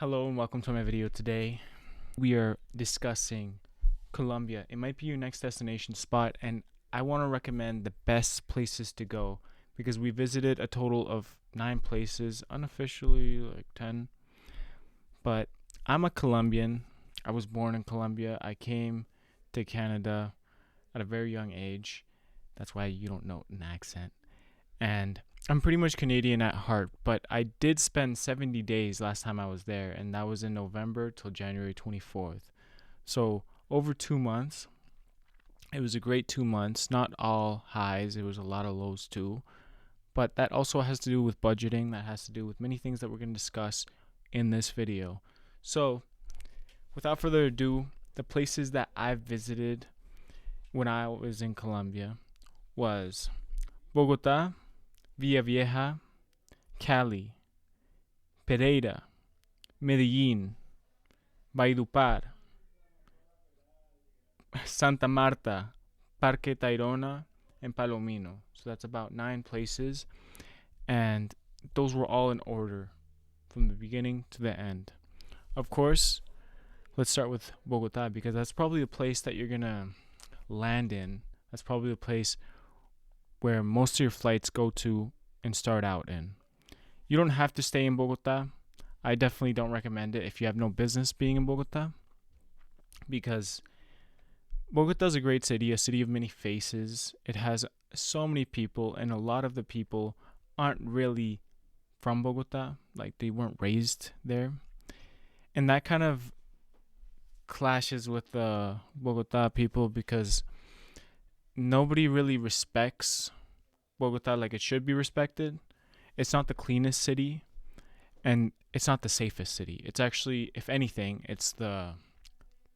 Hello and welcome to my video today. We are discussing Colombia. It might be your next destination spot, and I want to recommend the best places to go because we visited a total of 9 places, unofficially like 10. But I'm a Colombian. I was born in Colombia. I came to Canada at a very young age. That's why you don't know an accent. And I'm pretty much Canadian at heart, but I did spend 70 days last time I was there, and that was in November till January 24th. So, over 2 months. It was a great 2 months. Not all highs, it was a lot of lows too. But that also has to do with budgeting, that has to do with many things that we're going to discuss in this video. So, without further ado, the places that I visited when I was in Colombia was Bogotá, Villavieja, Cali, Pereira, Medellín, Valledupar, Santa Marta, Parque Tayrona, and Palomino. So that's about 9 places, and those were all in order from the beginning to the end. Of course, let's start with Bogota because that's probably the place that you're gonna land in. That's probably the place where most of your flights go to and start out in. You don't have to stay in Bogota. I definitely don't recommend it if you have no business being in Bogota, because Bogota is a great city, a city of many faces. It has so many people, and a lot of the people aren't really from Bogota, like they weren't raised there. And that kind of clashes with the Bogota people because nobody really respects Bogota like it should be respected. It's not the cleanest city, and it's not the safest city. It's actually, if anything, it's the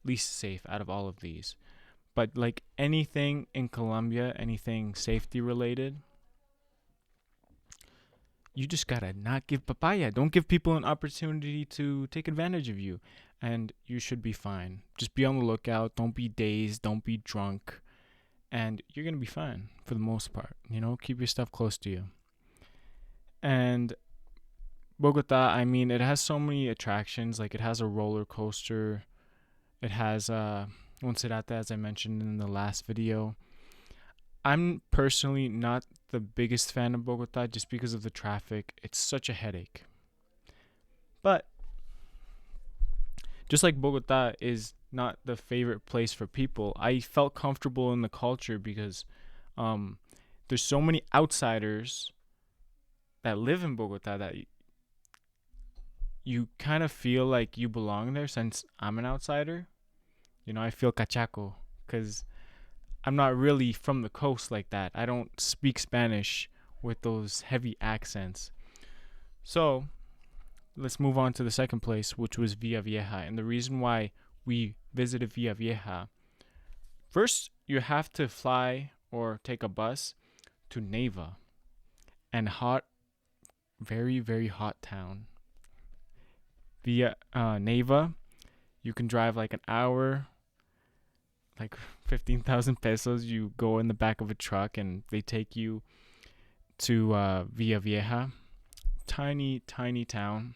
least safe out of all of these. But like anything in Colombia, anything safety related, you just gotta not give papaya. Don't give people an opportunity to take advantage of you, and you should be fine. Just be on the lookout. Don't be dazed. Don't be drunk. And you're going to be fine for the most part. Keep your stuff close to you. And Bogota, I mean, it has so many attractions. Like, it has a roller coaster. It has Monserrate, as I mentioned in the last video. I'm personally not the biggest fan of Bogota just because of the traffic. It's such a headache. But just like Bogota is not the favorite place for people, I felt comfortable in the culture because there's so many outsiders that live in Bogota that you kind of feel like you belong there. Since I'm an outsider, I feel cachaco because I'm not really from the coast like that. I don't speak Spanish with those heavy accents. So let's move on to the second place, which was Villavieja. And the reason why we visited Villavieja, first you have to fly or take a bus to Neiva, and very, very hot town. Via Neiva, you can drive like an hour, like 15,000 pesos. You go in the back of a truck and they take you to Villavieja. Tiny, tiny town.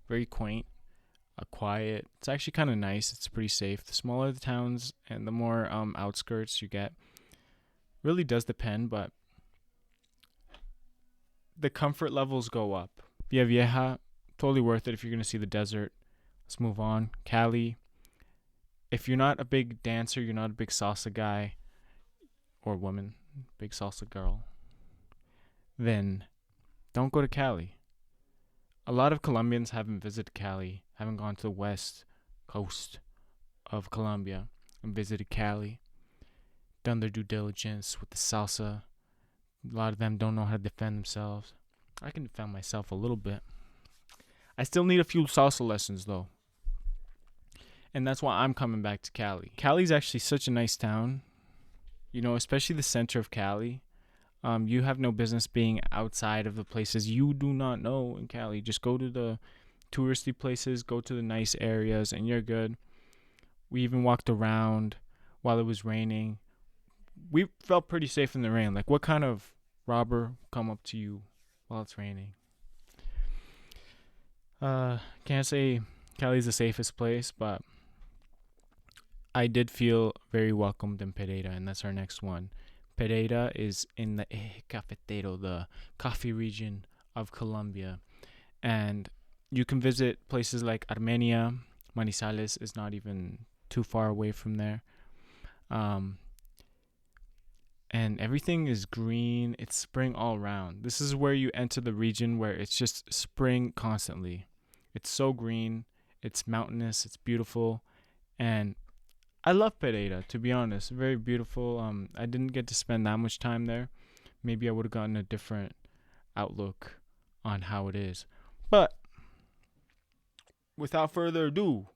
Very quaint, quiet. It's actually kind of nice. It's pretty safe. The smaller the towns and the more outskirts you get, really does depend, but the comfort levels go up. Villavieja, totally worth it if you're going to see the desert. Let's move on. Cali. If you're not a big dancer, you're not a big salsa guy or woman, big salsa girl, then don't go to Cali. A lot of Colombians haven't visited Cali, haven't gone to the west coast of Colombia and visited Cali, done their due diligence with the salsa. A lot of them don't know how to defend themselves. I can defend myself a little bit. I still need a few salsa lessons though. And that's why I'm coming back to Cali. Cali's actually such a nice town, especially the center of Cali. You have no business being outside of the places you do not know in Cali. Just go to the touristy places, go to the nice areas, and you're good. We even walked around while it was raining. We felt pretty safe in the rain. Like, what kind of robber come up to you while it's raining? Can't say Cali's the safest place, but I did feel very welcomed in Pereira, and that's our next one. Pereira is in the Eje Cafetero, the coffee region of Colombia, and you can visit places like Armenia. Manizales is not even too far away from there. Um, and everything is green. It's spring all around. This is where you enter the region where it's just spring constantly. It's so green. It's mountainous. It's beautiful, and I love Pereira, to be honest. Very beautiful. I didn't get to spend that much time there. Maybe I would have gotten a different outlook on how it is. But without further ado,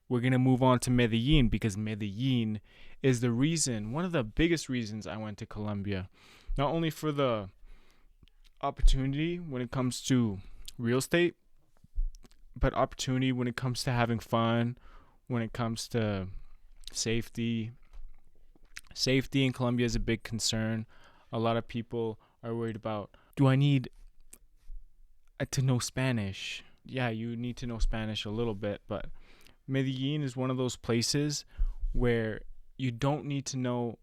we're going to move on to Medellin, because Medellin is the reason, one of the biggest reasons I went to Colombia. Not only for the opportunity when it comes to real estate, but opportunity when it comes to having fun, when it comes to safety. Safety in Colombia is a big concern. A lot of people are worried about, do I need to know Spanish? Yeah, you need to know Spanish a little bit, but Medellin is one of those places where you don't need to know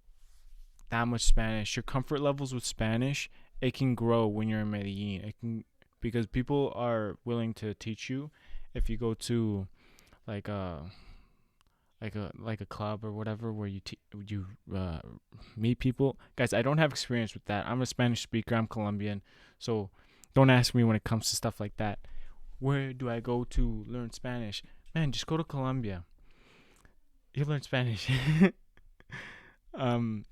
that much Spanish. Your comfort levels with Spanish, it can grow when you're in Medellin. It can, because people are willing to teach you if you go to like a club or whatever where you meet people. Guys, I don't have experience with that. I'm a Spanish speaker. I'm Colombian, so don't ask me when it comes to stuff like that. Where do I go to learn Spanish? Man, just go to Colombia. You'll learn Spanish. um.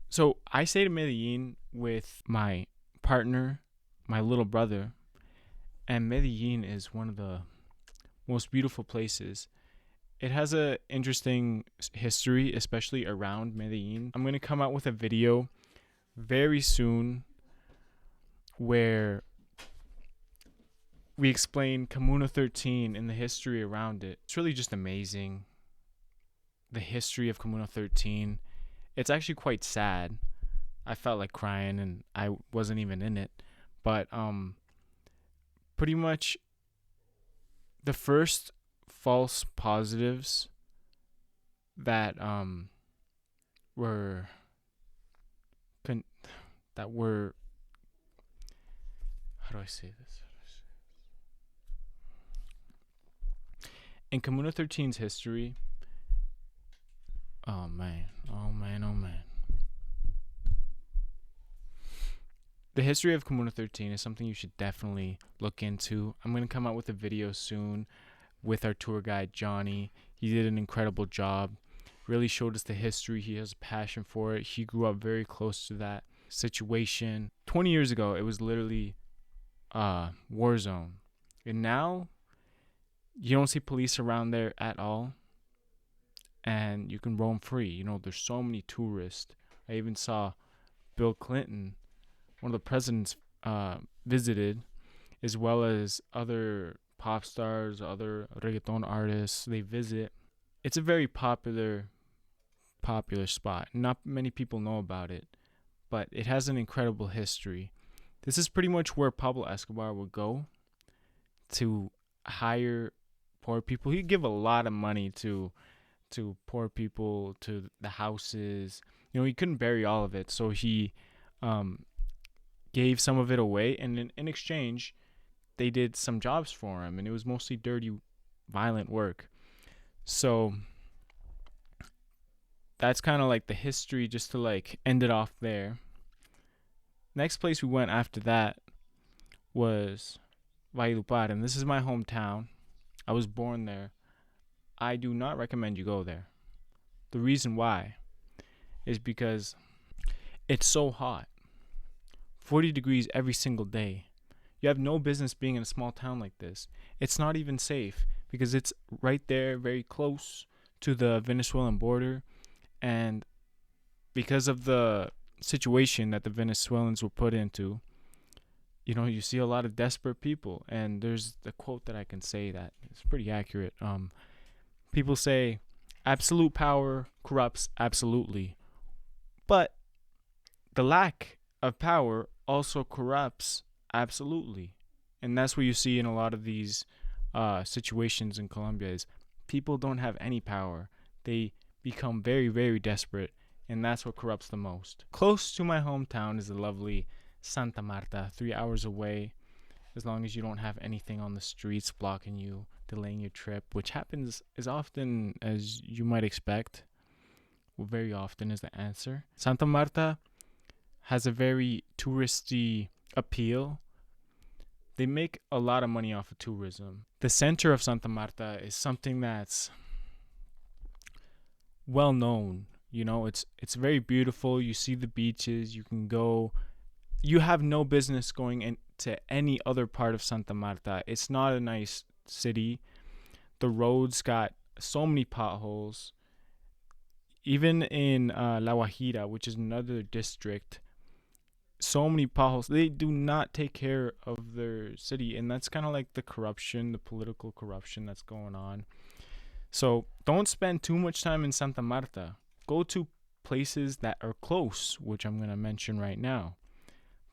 So I stayed in Medellin with my partner, my little brother, and Medellin is one of the most beautiful places. It has a interesting history, especially around Medellin. I'm gonna come out with a video very soon where we explain Comuna 13 and the history around it. It's really just amazing. The history of Comuna 13. It's actually quite sad. I felt like crying and I wasn't even in it. But pretty much the first false positives that were how do I say this? In Comuna 13's history, oh man. The history of Comuna 13 is something you should definitely look into. I'm going to come out with a video soon with our tour guide, Johnny. He did an incredible job. Really showed us the history. He has a passion for it. He grew up very close to that situation. 20 years ago, it was literally a war zone. And now, you don't see police around there at all. And you can roam free. You know, there's so many tourists. I even saw Bill Clinton, one of the presidents, visited, as well as other pop stars, other reggaeton artists. They visit. It's a very popular spot. Not many people know about it, but it has an incredible history. This is pretty much where Pablo Escobar would go to hire poor people. He'd give a lot of money to poor people, to the houses. You know, he couldn't bury all of it, so he gave some of it away, and in exchange, they did some jobs for him, and it was mostly dirty, violent work. So that's kind of like the history, just to like end it off there. Next place we went after that was Valledupar, and this is my hometown. I was born there. I do not recommend you go there. The reason why is because it's so hot. 40 degrees every single day. You have no business being in a small town like this. It's not even safe because it's right there, very close to the Venezuelan border. And because of the situation that the Venezuelans were put into, you know, you see a lot of desperate people. And there's a quote that I can say that is pretty accurate. People say, absolute power corrupts absolutely. But the lack of power also corrupts Absolutely. And that's what you see in a lot of these situations in Colombia is people don't have any power. They become very, very desperate, and that's what corrupts the most. Close to my hometown is the lovely Santa Marta, 3 hours away, as long as you don't have anything on the streets blocking you, delaying your trip, which happens as often as you might expect. Well, very often is the answer. Santa Marta has a very touristy appeal. They make a lot of money off of tourism. The center of Santa Marta is something that's well known. It's very beautiful. You see the beaches. You can go. You have no business going into any other part of Santa Marta. It's not a nice city. The roads got so many potholes. Even in La Guajira, which is another district, so many potholes. They do not take care of their city, and that's kind of like the corruption, the political corruption that's going on. So don't spend too much time in Santa Marta. Go to places that are close, which I'm going to mention right now.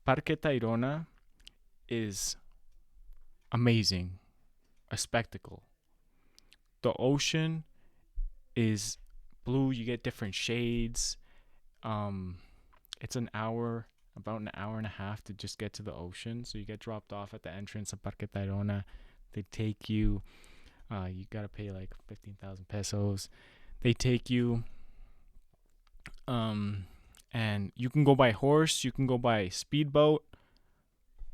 Parque Tayrona is amazing, a spectacle. The ocean is blue. You get different shades. It's about an hour and a half to just get to the ocean. So you get dropped off at the entrance of Parque Tayrona. They take you. You gotta pay like 15,000 pesos. They take you. And you can go by horse. You can go by speedboat,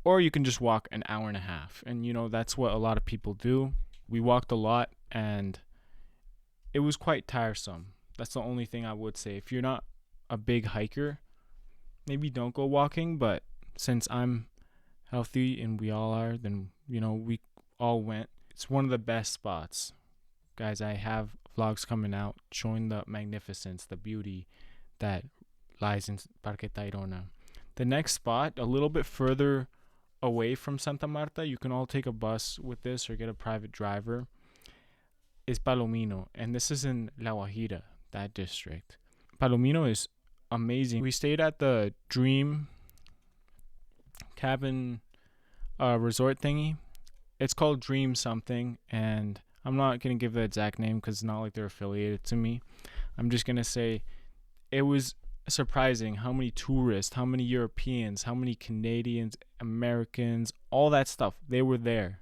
or you can just walk an hour and a half. And that's what a lot of people do. We walked a lot, and it was quite tiresome. That's the only thing I would say. If you're not a big hiker, maybe don't go walking, but since I'm healthy and we all are, then we all went. It's one of the best spots. Guys, I have vlogs coming out showing the magnificence, the beauty that lies in Parque Tayrona. The next spot, a little bit further away from Santa Marta, you can all take a bus with this or get a private driver, is Palomino, and this is in La Guajira, that district. Palomino is amazing. We stayed at the Dream Cabin resort thingy. It's called Dream something, and I'm not going to give the exact name because it's not like they're affiliated to me. I'm just going to say it was surprising how many tourists, how many Europeans, how many Canadians, Americans, all that stuff, they were there.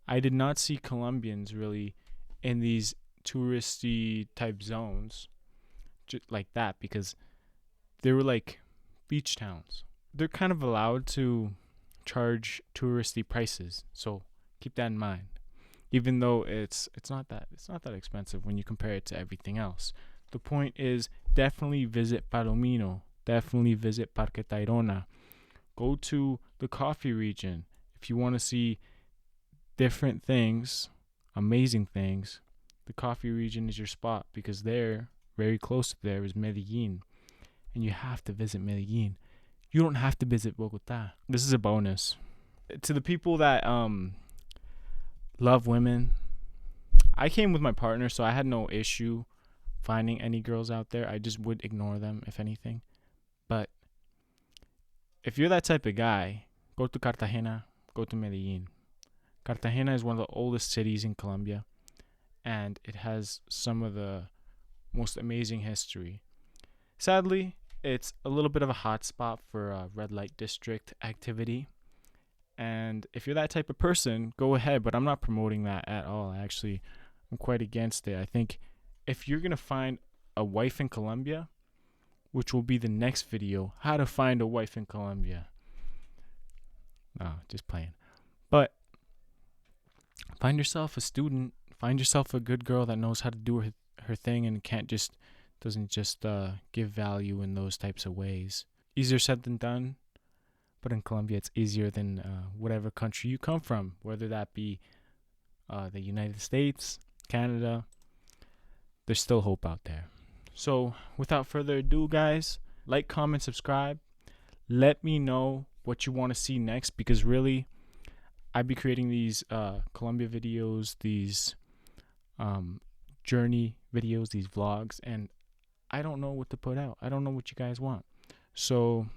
I did not see Colombians really in these touristy type zones just like that because they were like beach towns. They're kind of allowed to charge touristy prices, so keep that in mind. Even though it's not that expensive when you compare it to everything else. The point is, definitely visit Palomino. Definitely visit Parque Tayrona. Go to the coffee region if you want to see different things, amazing things. The coffee region is your spot because there, very close to there, is Medellín, and you have to visit Medellín. You don't have to visit Bogotá. This is a bonus. To the people that love women, I came with my partner, so I had no issue finding any girls out there. I just would ignore them, if anything. But if you're that type of guy, go to Cartagena, go to Medellín. Cartagena is one of the oldest cities in Colombia, and it has some of the most amazing history. Sadly, it's a little bit of a hot spot for red light district activity. And if you're that type of person, go ahead. But I'm not promoting that at all. Actually, I'm quite against it. I think if you're going to find a wife in Colombia, which will be the next video, how to find a wife in Colombia. No, just playing. But find yourself a student. Find yourself a good girl that knows how to do her thing and doesn't just give value in those types of ways. Easier said than done. But in Colombia, it's easier than whatever country you come from, whether that be the United States, Canada. There's still hope out there. So without further ado, guys, like, comment, subscribe. Let me know what you want to see next, because really, I'd be creating these Colombia videos, these journey videos, these vlogs, and I don't know what to put out. I don't know what you guys want. So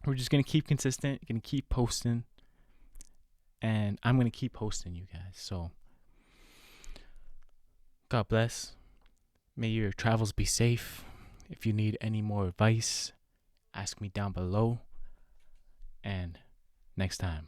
we're just gonna keep consistent, gonna keep posting, and I'm gonna keep hosting you guys. So God bless. May your travels be safe. If you need any more advice, ask me down below. And next time.